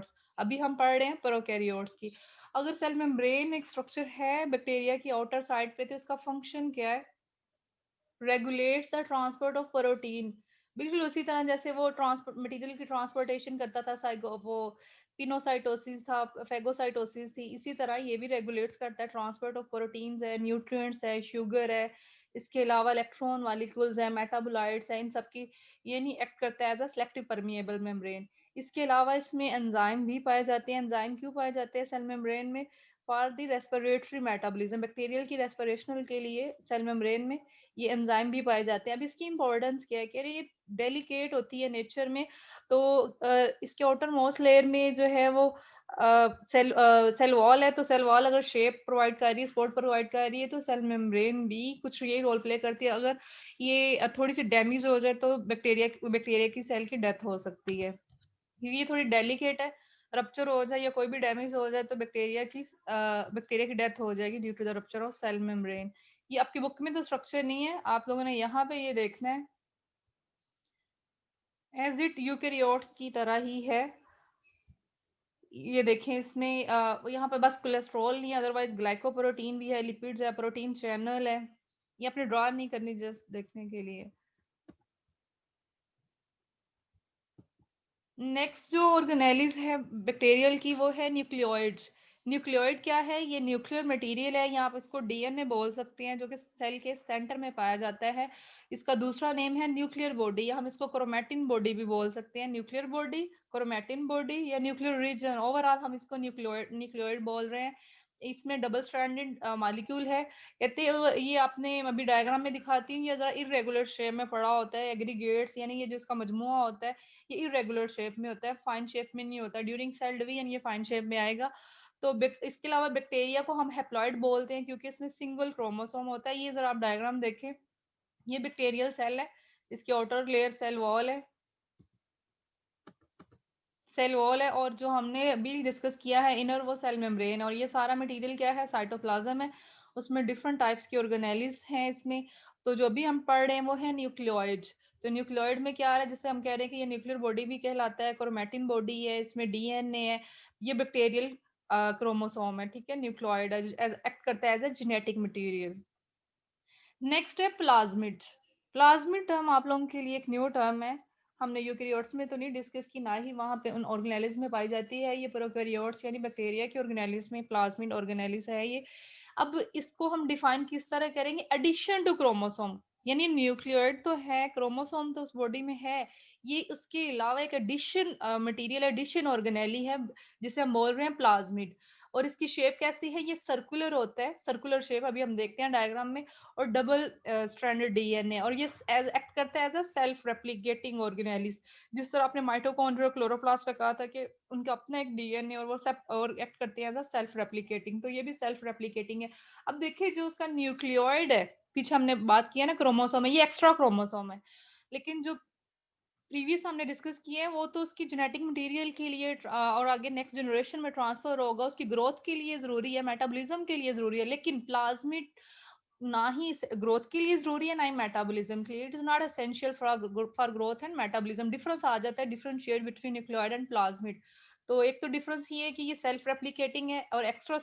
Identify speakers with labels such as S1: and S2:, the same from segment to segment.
S1: Eukaryotes, अभी हम पढ़ रहे हैं प्रोकैरियोट्स की। अगर सेल मेम्ब्रेन एक स्ट्रक्चर है बैक्टीरिया की आउटर साइड पे, तो इसका फंक्शन क्या है? Regulates the transport of protein. बिल्कुल उसी तरह जैसे वो ट्रांसपोर्ट मटेरियल की ट्रांसपोर्टेशन करता था, साइको वो पिनोसाइटोसिस था, फेगोसाइटोसिस थी, इसी तरह ये भी रेगुलेट्स करता है ट्रांसपोर्ट ऑफ प्रोटीन्स है, न्यूट्रिएंट्स है, शुगर है, इसके अलावा इलेक्ट्रॉन मॉलिक्यूल्स है, मेटाबोलाइट्स है, इन सब की ये नहीं एक्ट करता है as a selective permeable membrane. इसके अलावा इसमें एंजाइम भी पाए जाते हैं। एंजाइम क्यों पाए जाते हैं सेल मेम्ब्रेन में? For the respiratory metabolism, bacterial की रेस्पिरेशनल के लिए सेल मेम्ब्रेन में ये एंजाइम भी पाए जाते हैं। अब इसकी इंपॉर्टेंस क्या है? कह रहे ये डेलिकेट होती है नेचर में, तो इसके आउटर मोस्ट लेयर में जो है वो सेल वॉल है, तो सेल वॉल अगर शेप प्रोवाइड कर रही है, सपोर्ट प्रोवाइड कर रही है, तो सेल मेम्ब्रेन भी कुछ ये रोल प्ले करती है। अगर ये थोड़ी सी डैमेज हो जाए तो बैक्टीरिया की सेल की डेथ हो सकती है, क्योंकि ये थोड़ी डेलिकेट है। रप्चर हो जाए या कोई भी डैमेज हो जाए तो बैक्टीरिया की डेथ हो जाएगी due to the rupture of cell membrane. ये आपकी बुक में तो स्ट्रक्चर नहीं है, आप लोगों ने यहाँ पे ये देखना है एज इट यूकेरियोट्स की तरह ही है। ये देखें इसमें यहाँ पे बस कोलेस्ट्रॉल नहीं है, अदरवाइज ग्लाइकोप्रोटीन भी है, लिपिड्स है, प्रोटीन चैनल है। ये अपने ड्रॉ नहीं करनी, जस्ट देखने के लिए। नेक्स्ट जो ऑर्गेनेलिज है बैक्टीरियल की, वो है न्यूक्लियोइड्स। न्यूक्लियोइड क्या है? ये न्यूक्लियर मटेरियल है, या आप इसको डीएनए बोल सकते हैं, जो कि सेल के सेंटर में पाया जाता है। इसका दूसरा नेम है न्यूक्लियर बॉडी, या हम इसको क्रोमैटिन बॉडी भी बोल सकते हैं। न्यूक्लियर बॉडी, क्रोमैटिन बॉडी या न्यूक्लियर रीजन, ओवरऑल हम इसको न्यूक्लियोइड न्यूक्लियोइड बोल रहे हैं। इसमें डबल स्ट्रैंडेड मॉलिक्यूल है। कहते हैं ये आपने अभी डायग्राम में दिखाती हूँ, ये जरा इरेगुलर शेप में पड़ा होता है, एग्रीगेट्स, यानी ये जो इसका मजमुआ होता है ये इरेगुलर शेप में होता है, फाइन शेप में नहीं होता। ड्यूरिंग सेल डिवीजन ये फाइन शेप में आएगा। तो इसके अलावा बैक्टीरिया को हम हेप्लॉइड बोलते हैं, क्योंकि इसमें सिंगल क्रोमोसोम होता है। ये जरा आप डायग्राम देखें, ये बैक्टीरियल सेल है, इसकी आउटर लेयर सेल वॉल है, सेल वॉल है, और जो हमने अभी डिस्कस किया है इनर, वो सेल मेम्ब्रेन। और ये सारा मटेरियल क्या है? साइटोप्लाज्म है, उसमें डिफरेंट टाइप्स की ऑर्गेनेलिज हैं इसमें। तो जो भी हम पढ़ रहे हैं वो है न्यूक्लियोइड्स। तो न्यूक्लियोइड में क्या आ रहा है, जिससे हम कह रहे हैं कि ये न्यूक्लियर बॉडी भी कहलाता है, क्रोमैटिन बॉडी है, इसमें डीएनए है, ये बैक्टीरियल क्रोमोसोम है, ठीक है। न्यूक्लियोइड एक्ट करता है as a genetic material. Next है प्लाज्मिड। प्लाज्मिड टर्म आप लोगों के लिए एक न्यू टर्म है, हमने यूकेरियोट्स में तो नहीं डिस्कस की, ना ही वहां पे उन ऑर्गेनेलिज में पाई जाती है। ये प्रोकैरियोट्स यानी बैक्टीरिया के ऑर्गेनेलिज में प्लाज्मिड ऑर्गेनेलिज है ये। अब इसको हम डिफाइन किस तरह करेंगे? एडिशन टू क्रोमोसोम, यानी न्यूक्लियोइड तो है, क्रोमोसोम तो उस बॉडी में है, ये उसके अलावा एक एडिशन मटेरियल, एडिशन ऑर्गेनेली है, जिसे हम बोल रहे हैं प्लाज्मिड। और इसकी शेप कैसी है? ये सर्कुलर होता है, सर्कुलर शेप अभी हम देखते हैं डायग्राम में। और डबल स्ट्रैंडेड डीएनए, और ये एक्ट करता है as a self replicating organelles. जिस तरह आपने माइटोकॉन्ड्रिया और क्लोरोप्लास्ट का कहा था कि उनका अपना एक डीएनए, और वो सब और एक्ट करते हैं एज अ सेल्फ रेप्लिकेटिंग, तो ये भी सेल्फ रेप्लिकेटिंग है। अब देखिए जो उसका न्यूक्लियोइड है, पीछे हमने बात की है ना क्रोमोसोम है, ये एक्स्ट्रा क्रोमोसोम है। लेकिन जो प्रीवियस हमने डिस्कस किए हैं वो तो उसकी जेनेटिक मटेरियल के लिए और आगे नेक्स्ट जनरेशन में ट्रांसफर होगा, उसकी ग्रोथ के लिए जरूरी है, मेटाबॉलिज्म के लिए जरूरी है। लेकिन प्लाज्मिड ना ही ग्रोथ के लिए जरूरी है, ना ही मेटाबॉलिज्म के लिए। It is not essential for growth and metabolism. Difference आ जाता है, differentiate between nucleoid and plasmid. तो एक तो डिफरेंस ये है कि ये सेल्फ रेप्लिकेटिंग है और एक्स्ट्रा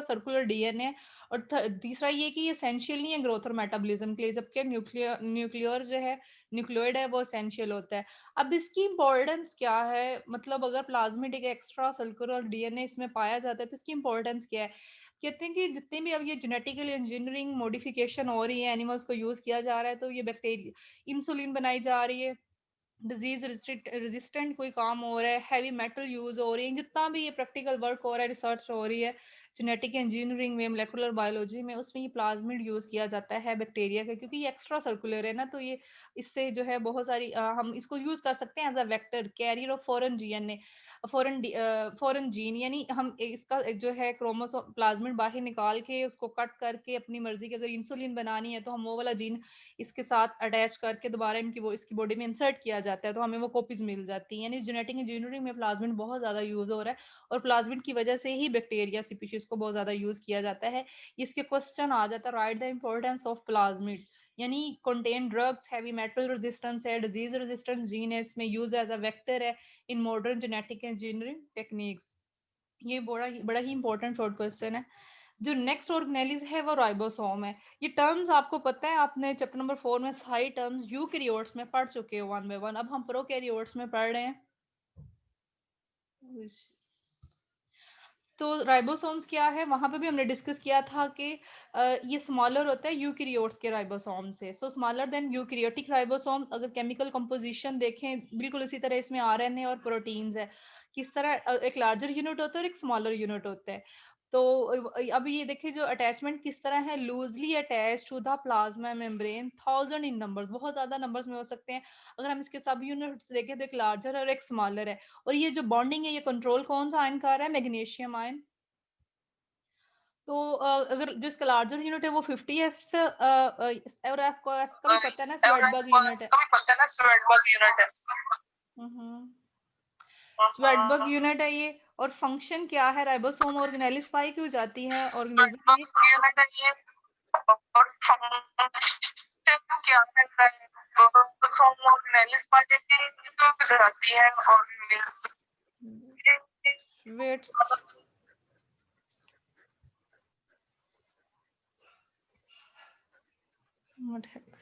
S1: सर्कुलर डीएनए है। और तीसरा ये कि ये एसेंशियल नहीं है ग्रोथ और मेटाबॉलिज्म के लिए, जबकि न्यूक्लियर जो है, न्यूक्लियोइड है, वो एसेंशियल होता है। अब इसकी इंपॉर्टेंस क्या है? मतलब अगर प्लाज्मिड एक एक्स्ट्रा सर्कुलर डीएनए इसमें पाया जाता है तो इसकी इंपॉर्टेंस क्या है? कहते हैं कि जितने भी अब ये जेनेटिकल इंजीनियरिंग मॉडिफिकेशन हो रही है, एनिमल्स को यूज किया जा रहा है, तो ये बैक्टीरिया इंसुलिन बनाई जा रही है, डिजीज रेजिस्टेंट कोई काम हो रहा है, हैवी मेटल यूज हो रही है, जितना भी ये प्रैक्टिकल वर्क हो रहा है, रिसर्च हो रही है जेनेटिक इंजीनियरिंग में, मोलेकुलर बायोलॉजी में, उसमें ये प्लाज्मिड यूज किया जाता है बैक्टीरिया का, क्योंकि ये एक्स्ट्रा सर्कुलर है ना। तो ये इससे जो है बहुत सारी हम इसको यूज कर सकते हैं as a vector carrier of foreign GNA, foreign gene. यानी हम इसका जो है क्रोमोसोम प्लाज्मिड बाहर निकाल के उसको कट करके अपनी मर्जी की अगर इंसुलिन बनानी है, तो हम वो वाला जीन इसके साथ अटैच करके दोबारा इनकी वो इसकी बॉडी में इंसर्ट किया जाता है, तो हमें वो कॉपीज मिल जाती हैं। यानी जेनेटिक इंजीनियरिंग में प्लाज्मिड बहुत ज्यादा यूज हो रहा है, और प्लाज्मिड की वजह से ही बैक्टीरिया स्पीशीज को बहुत ज्यादा यूज किया जाता है। इसके क्वेश्चन आ जाता है, write the importance of plasmid. यानी contain drugs, heavy metal resistance है, डिजीज रेजिस्टेंस जीन है, इसमें यूज एज अ वेक्टर है in modern genetic engineering techniques. ये बड़ा ही इंपॉर्टेंट शॉर्ट क्वेश्चन है। जो नेक्स्ट ऑर्गेनेलिज है वो राइबोसोम है। ये टर्म्स आपको पता है, आपने चैप्टर नंबर 4 में सारी टर्म्स यूकैरियोट्स में पढ़ चुके हो वन बाय वन। अब हम प्रोकैरियोट्स में पढ़ रहे हैं। तो राइबोसोम्स क्या है, वहां पे भी हमने डिस्कस किया था कि ये स्मॉलर होता है यूकैरियोट्स के राइबोसोम से। सो स्मॉलर देन यूकैरियोटिक राइबोसोम। अगर केमिकल कंपोजिशन देखें बिल्कुल इसी तरह इसमें आरएनए और प्रोटीन्स है। किस तरह एक लार्जर यूनिट होता है और एक स्मॉलर यूनिट होता है। तो अब ये देखिए जो अटैचमेंट किस तरह है, loosely attach to the plasma membrane, 1000 in numbers, बहुत ज्यादा नंबर्स में हो सकते हैं। अगर हम इसके सब यूनिट्स देखें तो एक लार्जर और एक स्मॉलर है। और ये जो बॉन्डिंग है ये कंट्रोल कौन सा आयन कर रहा है, मैग्नीशियम आयन। तो अगर जो इसका लार्जर यूनिट है वो 50s, और आपको इसका भी पता है ना स्वेडबर्ग यूनिट है। हम्म, स्वेडबर्ग यूनिट है ये। और फंक्शन क्या है, राइबोसोम ऑर्गेनेलिस पाई क्यों जाती है ऑर्गेनिज्म में। Wait, what happened.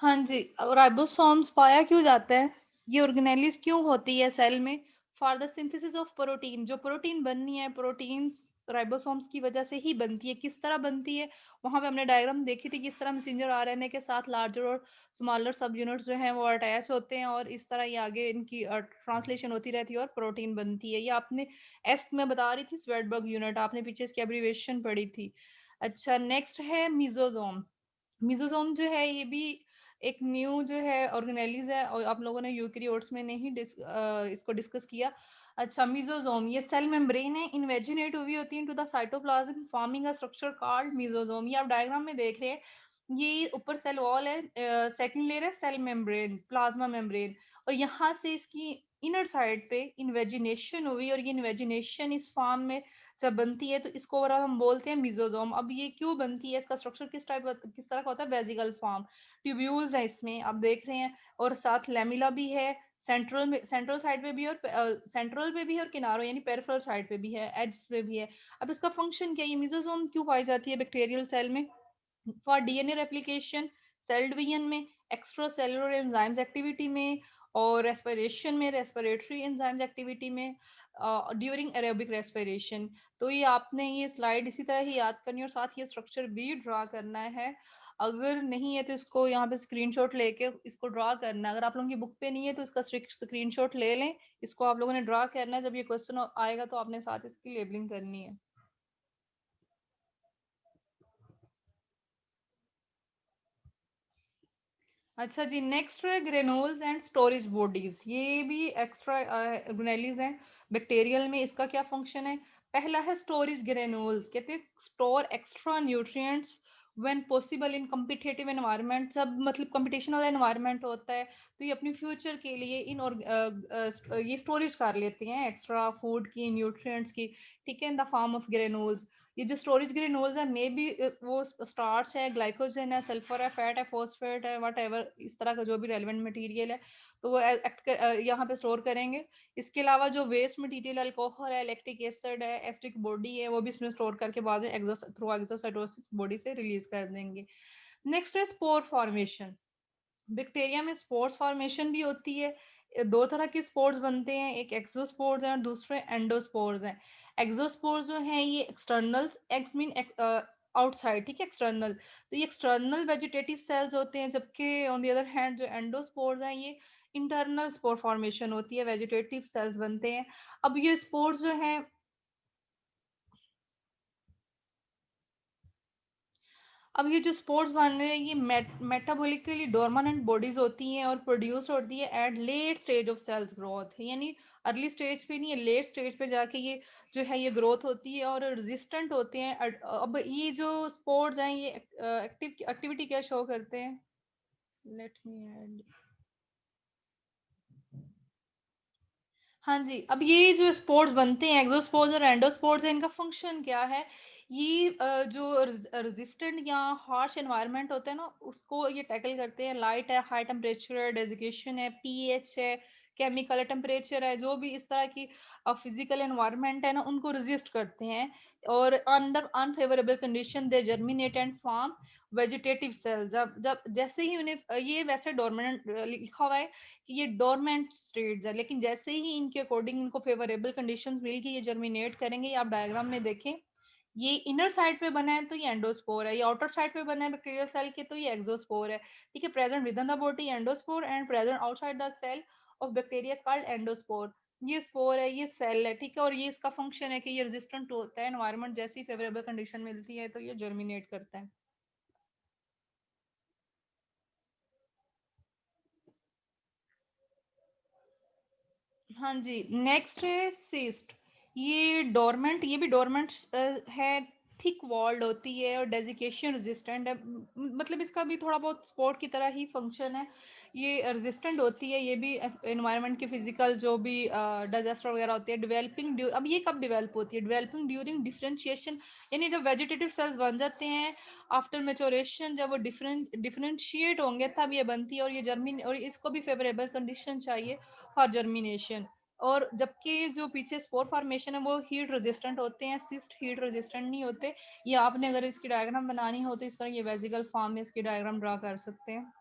S1: हाँ जी, राइबोसोम्स पाया क्यों जाता है, ये ऑर्गेनेलिस क्यों होती है सेल में, for the synthesis of protein. जो प्रोटीन बननी है, प्रोटीन्स राइबोसोम्स की वजह से ही बनती है। किस तरह बनती है, वहां पे हमने डायग्राम देखी थी, किस तरह मैसेंजर आरएनए के साथ लार्जर और स्मॉलर सब यूनिट्स जो हैं वो अटैच होते हैं और इस तरह ये आगे इनकी ट्रांसलेशन होती रहती है और प्रोटीन बनती है। ये आपने एस्ट में बता रही थी स्वेडबर्ग यूनिट, आपने पीछे इसकी एब्रीविएशन पढ़ी थी। अच्छा, नेक्स्ट है मिजोजोम। मिजोजोम जो है ये भी एक न्यू जो है ऑर्गेनेलिज है, और आप लोगों ने यूकेरियोट्स में नहीं इसको डिस्कस किया। अच्छा, मिजोजोम ये सेल मेम्ब्रेन है, इन्वेजिनेट हुई होती है to the cytoplasm forming a structure called mesosome. ये आप डायग्राम में देख रहे हैं, ये ऊपर सेल वॉल है, सेकंड लेयर है सेल मेम्ब्रेन, प्लाज्मा मेम्ब्रेन, और यहाँ से इसकी इनर साइड पे इन्वेजिनेशन हुई, और ये इन्वेजिनेशन इस फॉर्म में जब बनती है तो इसको ओवरऑल हम बोलते हैं मिजोजोम। अब ये क्यों बनती है, इसका स्ट्रक्चर किस तरह का होता है, वेजिकल फॉर्म, ट्यूब्यूल्स है इसमें आप देख रहे हैं, और साथ लेमिला भी है, सेंट्रल में, सेंट्रल साइड पे भी और सेंट्रल पे भी है, और किनारों यानी पेरिफेरल साइड पे भी है, एड्स पे भी है। अब इसका फंक्शन क्या है, ये मिजोजोम क्यों पाई जाती है बैक्टीरियल सेल में, for DNA replication, cell division में, एक्स्ट्रा सेलुलर एंजाइम्स एक्टिविटी में, और रेस्पिरेशन में, रेस्पिरेटरी एंजाइम्स एक्टिविटी में, ड्यूरिंग एरोबिक रेस्पिरेशन। तो ये आपने ये स्लाइड इसी तरह ही याद करनी है और साथ ये स्ट्रक्चर भी ड्रा करना है। अगर नहीं है तो इसको यहाँ पे स्क्रीनशॉट लेके इसको ड्रा करना है। अगर आप लोगों की बुक पे नहीं है तो इसका स्क्रीनशॉट ले लें, इसको आप लोगों ने ड्रा करना है। जब ये क्वेश्चन आएगा तो आपने साथ इसकी लेबलिंग करनी है। अच्छा जी, नेक्स्ट है ग्रेनोल्स एंड स्टोरेज बॉडीज। ये भी एक्स्ट्रा ऑर्गेनेलिज हैं बैक्टीरियल में। इसका क्या फंक्शन है, पहला है स्टोरेज ग्रेनोल्स, कहते हैं store extra nutrients when possible in competitive environment. जब मतलब कंपटीशन वाला एनवायरनमेंट होता है तो ये अपनी फ्यूचर के लिए ये स्टोरेज कर लेते हैं एक्स्ट्रा फूड की, न्यूट्रिएंट्स की, ठीक है, इन द फॉर्म ऑफ ग्रेनोल्स। ये जो स्टोरेज ग्रेनोल्स है मे बी वो स्टार्च है, ग्लाइकोजन है, सल्फर है, फैट है, फॉस्फेट है, वट एवर, इस तरह का जो भी रेलिवेंट मटेरियल है तो वो यहाँ पे स्टोर करेंगे। इसके अलावा जो वेस्ट मटेरियल, अल्कोहल है, लैक्टिक एसिड है, एस्टिक बॉडी है, वो भी इसमें स्टोर करके बाद में थ्रू एक्सोसाइटोसिस बॉडी से रिलीज कर देंगे। नेक्स्ट है स्पोर फॉर्मेशन। बैक्टीरिया में स्पोर्स फॉर्मेशन भी होती है। दो तरह के स्पोर्स बनते हैं, एक एक्सोस्पोर्स हैं और दूसरे एंडोस्पोर्स हैं। एक्सोस्पोर्स जो हैं ये एक्सटर्नल, एक्स मीन आउटसाइड, ठीक है, एक्सटर्नल। तो ये एक्सटर्नल वेजिटेटिव सेल्स होते हैं, जबकि ऑन द अदर हैंड जो एंडोस्पोर्स हैं ये इंटरनल स्पोर फॉर्मेशन होती है, वेजिटेटिव सेल्स बनते हैं। अब ये स्पोर्स जो हैं, अब ये जो स्पोर्स बन रहे हैं ये मेटाबॉलिकली डोर्मेंट बॉडीज होती हैं और प्रोड्यूस होती है at late stage of cells growth, यानी अर्ली स्टेज पे नहीं, लेट स्टेज पे जाके ये जो है ये ग्रोथ होती है और रेजिस्टेंट होते हैं। अब ये जो स्पोर्ट्स हैं ये एक्टिविटी क्या शो करते हैं? Let me add. हाँ जी, अब ये जो स्पोर्ट्स बनते हैं एक्सोस्पोर्स और एंडोस्पोर्स है, इनका फंक्शन क्या है? ये जो रेजिस्टेंट या हार्श एनवायरनमेंट होता है ना, उसको ये टैकल करते हैं। लाइट है, हाई टेम्परेचर है, डेजिकेशन है, पीएच है, केमिकल टेम्परेचर है, जो भी इस तरह की फिजिकल एनवायरनमेंट है ना, उनको रेजिस्ट करते हैं। और under unfavourable condition they germinate and form vegetative cells. जब जब जैसे ही उन्हें ये वैसे डोरमेंट लिखा हुआ है कि ये डोरमेंट स्टेट्स है, लेकिन जैसे ही इनके अकॉर्डिंग इनको फेवरेबल कंडीशंस मिल के ये जर्मिनेट करेंगे। ये आप डायग्राम में देखें, ये इनर साइड पे बना है तो ये एंडोस्पोर है, ये आउटर साइड पे बना है बैक्टीरियल सेल के तो ये एक्सोस्पोर है। ठीक है, present within the body endospore and present outside the cell of bacteria called endospore. ये स्पोर है, ये सेल है। ठीक है, और ये इसका फंक्शन है कि ये रेजिस्टेंट होता है एनवायरनमेंट, जैसी फेवरेबल कंडीशन मिलती है तो ये जर्मिनेट करता है। हाँ जी, नेक्स्ट है सिस्ट। ये डोरमेंट, ये भी डोरमेंट है, थिक वॉल्ड होती है और डेजिकेशन रेजिस्टेंट है। मतलब इसका भी थोड़ा बहुत स्पोर्ट की तरह ही फंक्शन है। ये रेजिस्टेंट होती है, ये भी एनवायरनमेंट के फिजिकल जो भी डिजास्टर वगैरह होती है। डेवलपिंग, अब ये कब डेवलप होती है? डेवलपिंग ड्यूरिंग डिफरेंशिएशन, यानी जब वेजिटेटिव सेल्स बन जाते हैं आफ्टर मेचोरेशन, जब वो डिफरेंशिएट होंगे तब ये बनती है। और ये जर्मिन, और इसको भी फेवरेबल कंडीशन चाहिए फॉर जर्मिनेशन। और जबकि जो पीछे स्पोर फॉर्मेशन है वो हीट रेजिस्टेंट होते हैं, सिस्ट हीट रेजिस्टेंट नहीं होते। ये आपने अगर इसकी डायग्राम बनानी हो तो इस तरह ये वेजिकल फॉर्म में इसकी डायग्राम ड्रा कर सकते हैं।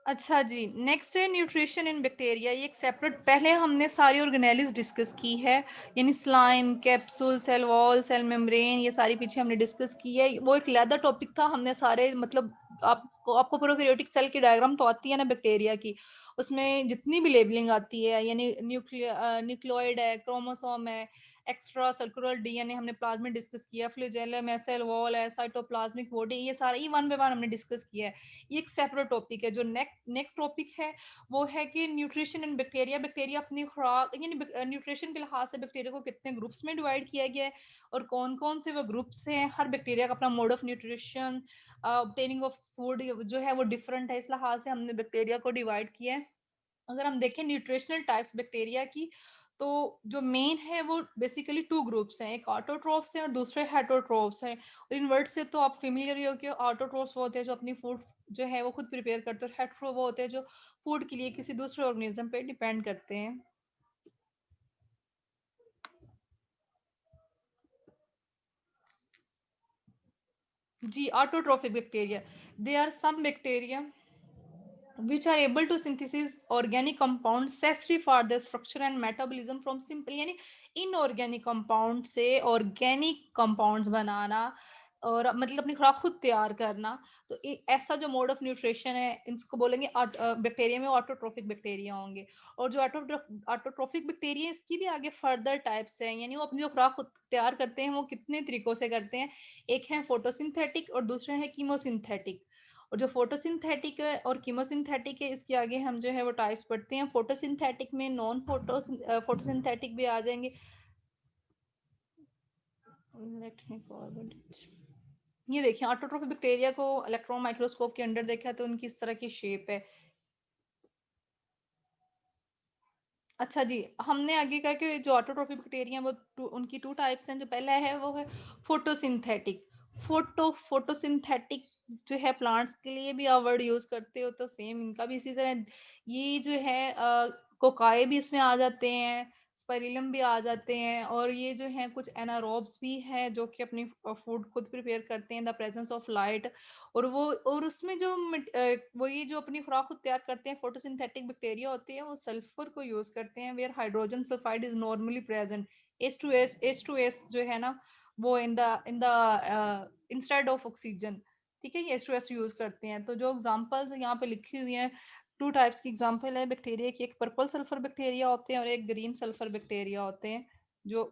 S1: अच्छा जी, नेक्स्ट है न्यूट्रिशन इन बैक्टीरिया। ये एक सेपरेट, पहले हमने सारी ऑर्गेनेलिस डिस्कस की है, यानी slime, capsule, cell wall, cell membrane, ये सारी पीछे हमने डिस्कस की है। वो एक लेदर टॉपिक था, हमने सारे मतलब आपको प्रोकैरियोटिक सेल की डायग्राम तो आती है ना बैक्टीरिया की, उसमें जितनी भी लेबलिंग आती है, यानी न्यूक्लियोइड है, क्रोमोसोम है, एक्स्ट्रा सर्कुलर डीएनए हमने प्लाज्मिड डिस्कस किया, फ्लैजेलम है, सेल वॉल है, साइटोप्लाज्मिक बॉडी, ये सारा ये वन बाय वन हमने डिस्कस किया है। ये एक सेपरेट टॉपिक है। जो नेक्स्ट टॉपिक है वो है कि न्यूट्रिशन इन बैक्टीरिया। बैक्टीरिया अपनी खुराक, यानी न्यूट्रिशन के लिहाज से बैक्टीरिया को कितने ग्रुप्स में डिवाइड किया गया है और कौन कौन से वो ग्रुप्स हैं। हर बैक्टीरिया का अपना mode of nutrition, obtaining of food जो है वो डिफरेंट है, इस लिहाज से हमने बैक्टीरिया को डिवाइड किया है। अगर हम देखें न्यूट्रिशनल टाइप्स बैक्टीरिया की, तो जो मेन है वो बेसिकली टू ग्रुप्स हैं, एक ऑटोट्रोफ्स हैं और दूसरे हेटरोट्रोफ्स हैं। और इन वर्ड से तो आप फेमिलियर ही हो कि ऑटोट्रोफ्स वो होते हैं जो अपनी फूड जो है वो खुद प्रिपेयर करते हैं, और हेट्रो वो होते हैं जो फूड के लिए किसी दूसरे ऑर्गेनिज्म पे डिपेंड करते हैं। जी, autotrophic bacteria, they are some bacteria which are able to synthesize organic compounds necessary for their structure and metabolism from simple, यानी इनऑर्गेनिक कंपाउंड से ऑर्गेनिक कंपाउंड्स बनाना और मतलब अपनी खुराक खुद तैयार करना। तो ऐसा जो मोड ऑफ न्यूट्रिशन है इसको बोलेंगे बैक्टीरिया में ऑटोट्रोफिक बैक्टीरिया होंगे। और जो ऑटोट्रोफिक बैक्टीरिया इसकी भी आगे फर्दर टाइप्स हैं, यानी वो अपनी जो खुराक खुद तैयार करते हैं वो कितने तरीकों से करते हैं। एक है फोटोसिंथेटिक और दूसरे है कीमोसिंथेटिक। और जो फोटोसिंथेटिक है और कीमोसिंथेटिक है इसके आगे हम जो है वो टाइप्स पढ़ते हैं। फोटोसिंथेटिक में नॉन फोटोसिंथेटिक भी आ जाएंगे। Let me forward it. ये देखिए ऑटोट्रोफिक बैक्टीरिया को इलेक्ट्रॉन माइक्रोस्कोप के अंदर देखा तो उनकी इस तरह की शेप है। अच्छा जी, हमने आगे कहा कि जो ऑटोट्रोफिक बैक्टीरिया वो उनकी टू टाइप्स हैं। जो पहला है वो है फोटोसिंथेटिक। फोटोसिंथेटिक जो है प्लांट्स के लिए भी आप वर्ड यूज करते हो तो सेम इनका भी इसी तरह। ये जो है कोकाए भी इसमें आ जाते हैं, स्पाइरिलम भी आ जाते हैं, और ये जो है कुछ एनारोब्स भी हैं जो कि अपनी फूड खुद प्रिपेयर करते हैं in the presence of light. और वो और उसमें जो वो ये जो अपनी खुराक खुद तैयार करते हैं फोटोसिंथेटिक बैक्टीरिया होते हैं, वो सल्फर को यूज करते हैं where hydrogen sulphide is normally present. H2S जो है ना वो in the instead of oxygen. ठीक है, ये H2S यूज करते हैं। तो जो एग्जांपल्स यहाँ पे लिखी हुई हैं, टू टाइप्स की एग्जांपल है बैक्टीरिया की, एक पर्पल सल्फर बैक्टीरिया होते हैं और एक ग्रीन सल्फर बैक्टीरिया होते हैं। जो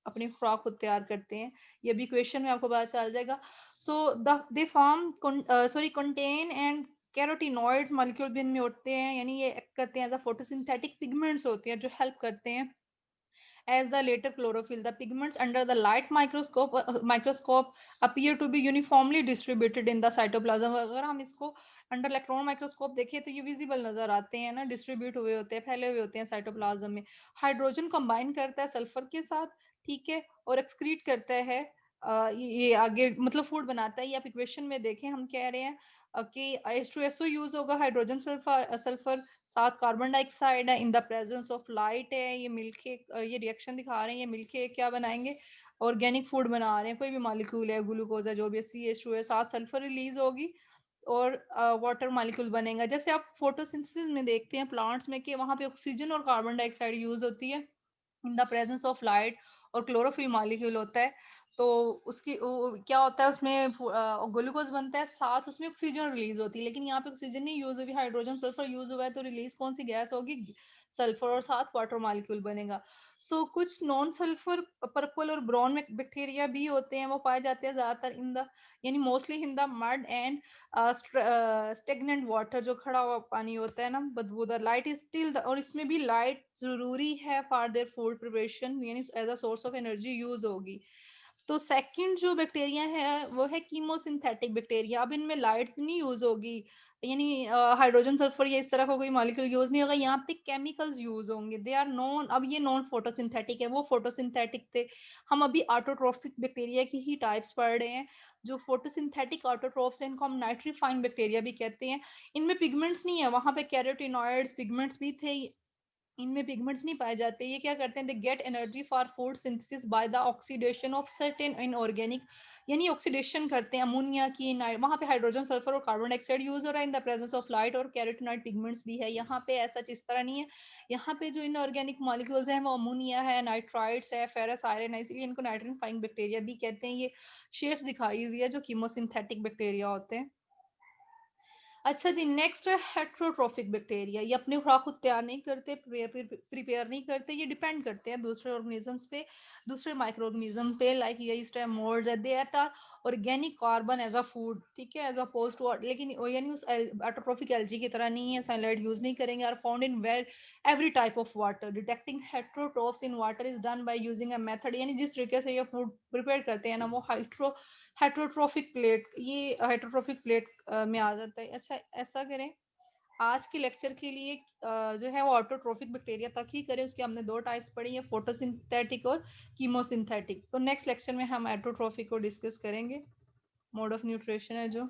S1: अपनी खुराक खुद तैयार करते हैं। ये भी क्वेश्चन में आपको पता चल जाएगा। So they form contain and carotenoids molecule भी इनमें होते हैं, यानी ये एक्ट करते हैं एज अ फोटोसिंथेटिक पिगमेंट्स होते हैं जो हेल्प करते हैं as the later chlorophyll. The pigments under the light microscope appear to be uniformly distributed in the cytoplasm. अगर हम इसको अंडर इलेक्ट्रॉन माइक्रोस्कोप देखें तो ये विजिबल नजर आते हैं ना, डिस्ट्रीब्यूट हुए होते हैं, फैले हुए होते हैं साइटोप्लाज्म में। हाइड्रोजन कंबाइन करता है सल्फर के साथ, ठीक है, और एक्सक्रीट करता है ये आगे मतलब फूड बनाता है। ये आप इक्वेशन में देखें, हम कह रहे हैं कि H2SO यूज होगा, हाइड्रोजन सल्फर सल्फर साथ कार्बन डाइऑक्साइड है, in the presence of light है, ये मिलके ये रिएक्शन दिखा रहे हैं, ये मिलके क्या बनाएंगे, ऑर्गेनिक फूड बना रहे हैं। कोई भी मॉलिक्यूल है, ग्लूकोज है, जो भी CH2 है, साथ सल्फर रिलीज होगी और वाटर मॉलिक्यूल बनेगा। जैसे आप फोटोसिंथेसिस में देखते हैं प्लांट्स में कि वहां पे ऑक्सीजन और कार्बन डाइऑक्साइड यूज होती है in the presence of light, और क्लोरोफिल मॉलिक्यूल होता है। तो उसकी क्या होता है, उसमें ग्लूकोज बनता है, साथ उसमें ऑक्सीजन रिलीज होती है। लेकिन यहाँ पे ऑक्सीजन नहीं यूज हुई, हाइड्रोजन सल्फर यूज हुआ है, तो रिलीज कौन सी गैस होगी, सल्फर, और साथ वाटर मॉलिक्यूल बनेगा। कुछ नॉन सल्फर पर्पल और ब्राउन में बैक्टीरिया भी होते हैं, वो पाए जाते हैं ज्यादातर इन द, यानी mostly in the mud and stagnant water, जो खड़ा हुआ पानी होता है ना, बदबूदार। लाइट इज स्टिल, और इसमें भी लाइट जरूरी है फॉर देयर फूड प्रिपरेशन, यानी as a source of energy use होगी। तो सेकंड जो बैक्टीरिया है वो है कीमोसिंथेटिक बैक्टीरिया। अब इनमें लाइट नहीं यूज होगी, यानी हाइड्रोजन सल्फर या इस तरह का कोई मॉलिक्यूल यूज नहीं होगा, यहाँ पे केमिकल्स यूज होंगे। दे आर नॉन, अब ये नॉन फोटोसिंथेटिक है, वो फोटोसिंथेटिक थे। हम अभी ऑटोट्रोफिक बैक्टीरिया की ही टाइप्स पढ़ रहे हैं। जो फोटोसिंथेटिक ऑटोट्रोफ्स हैं, इनको हम नाइट्रीफाइंग बैक्टीरिया भी कहते हैं। इनमें पिगमेंट्स नहीं है, वहां पे कैरोटीनॉइड्स पिगमेंट्स भी थे, इनमें पिगमेंट्स नहीं पाए जाते। ये क्या करते हैं, they get energy for food synthesis by the oxidation of certain inorganic, यानी ऑक्सीडेशन करते हैं अमोनिया की, वहां पे हाइड्रोजन सल्फर और कार्बन डाइऑक्साइड यूज हो रहा है in the presence of light, और कैरोटीनॉइड पिगमेंट्स भी है। यहाँ पे ऐसा इस तरह नहीं है। यहाँ पे जो इनऑर्गेनिक मॉलिक्यूल्स हैं वो अमोनिया है, नाइट्राइड्स है, फेरस आयरन है, इसलिए इनको नाइट्रीफाइंग बैक्टीरिया भी कहते हैं। ये शेप दिखाई हुई है जो कीमोसिंथेटिक बैक्टीरिया होते हैं। अच्छा जी, नेक्स्ट है हेट्रोट्रोफिक बैक्टीरिया। ये अपनी खुराक खुद तैयार नहीं करते, प्रिपेयर नहीं करते, ये डिपेंड करते हैं दूसरे ऑर्गेनिजम्स पे, दूसरे माइक्रो ऑर्गेनिज्म पे, लाइक यीस्ट है, मोल्ड्स है। They are organic carbon as a food, ठीक है, एज अपोज टू, लेकिन यानी उस हेट्रोट्रोफिक एल्गी की तरह नहीं है, सनलाइट यूज नहीं करेंगे। Are found in where every type of water. Detecting heterotrophs in water is done by using a method, यानी जिस तरीके से ये फूड प्रिपेयर करते हैं ना, वो हेट्रोट्रोफिक प्लेट, ये हेट्रोट्रोफिक प्लेट में आ जाता है। अच्छा, ऐसा करें, आज के लेक्चर के लिए जो है वो ऑटोट्रोफिक बैक्टीरिया तक ही करें। उसके हमने दो टाइप्स पढ़ी है, फोटोसिंथेटिक और कीमोसिंथेटिक। तो नेक्स्ट लेक्चर में हम ऑटोट्रोफिक को डिस्कस करेंगे, मोड ऑफ न्यूट्रिशन है जो।